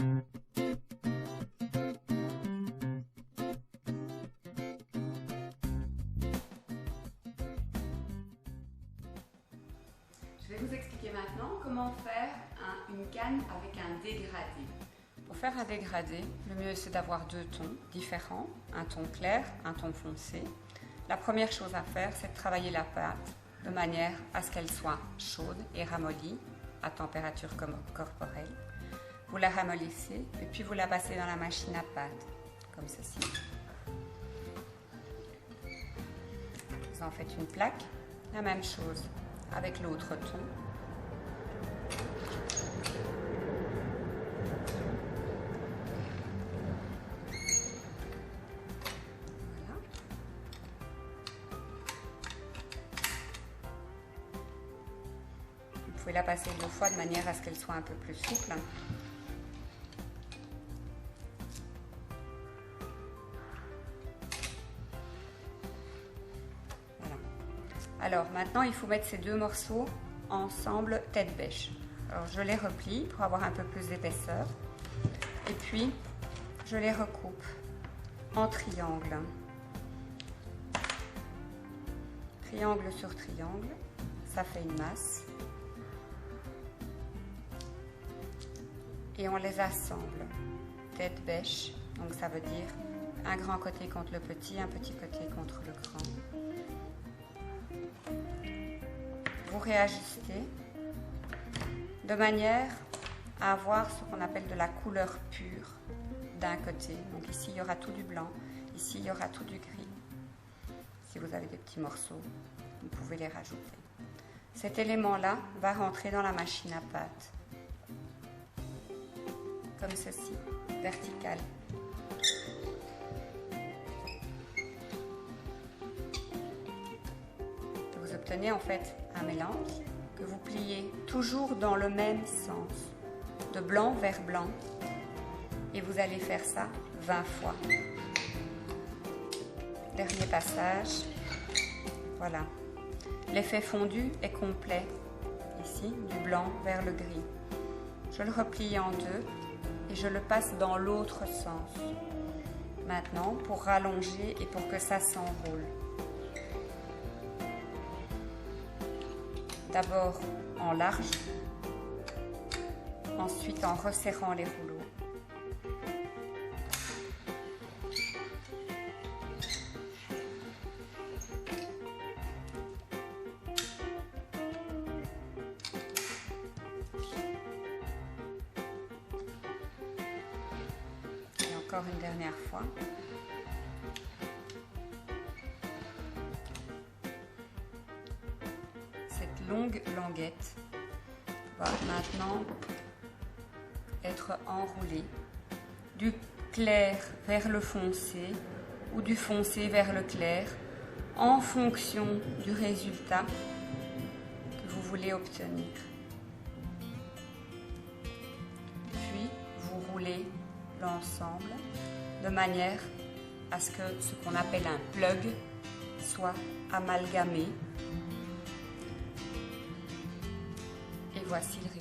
Je vais vous expliquer maintenant comment faire une canne avec un dégradé. Pour faire un dégradé, le mieux c'est d'avoir deux tons différents, un ton clair, un ton foncé. La première chose à faire, c'est de travailler la pâte de manière à ce qu'elle soit chaude et ramollie à température corporelle. Vous la ramollissez et puis vous la passez dans la machine à pâte, comme ceci. Vous en faites une plaque, la même chose avec l'autre ton. Voilà. Vous pouvez la passer deux fois de manière à ce qu'elle soit un peu plus souple. Alors maintenant, il faut mettre ces deux morceaux ensemble tête bêche. Alors je les replie pour avoir un peu plus d'épaisseur. Et puis, je les recoupe en triangle. Triangle sur triangle, ça fait une masse. Et on les assemble. Tête bêche, donc ça veut dire un grand côté contre le petit côté contre le grand. Vous réajustez de manière à avoir ce qu'on appelle de la couleur pure d'un côté. Donc ici, il y aura tout du blanc, ici, il y aura tout du gris. Si vous avez des petits morceaux, vous pouvez les rajouter. Cet élément-là va rentrer dans la machine à pâte, comme ceci, vertical. Vous obtenez en fait un mélange que vous pliez toujours dans le même sens, de blanc vers blanc, et vous allez faire ça 20 fois. Dernier passage, voilà. L'effet fondu est complet, ici, du blanc vers le gris. Je le replie en deux et je le passe dans l'autre sens. Maintenant, pour rallonger et pour que ça s'enroule. D'abord en large, ensuite en resserrant les rouleaux. Et encore une dernière fois. Cette longue languette va maintenant être enroulée du clair vers le foncé ou du foncé vers le clair en fonction du résultat que vous voulez obtenir. Puis vous roulez l'ensemble de manière à ce que ce qu'on appelle un plug soit amalgamé. Et voici le résultat.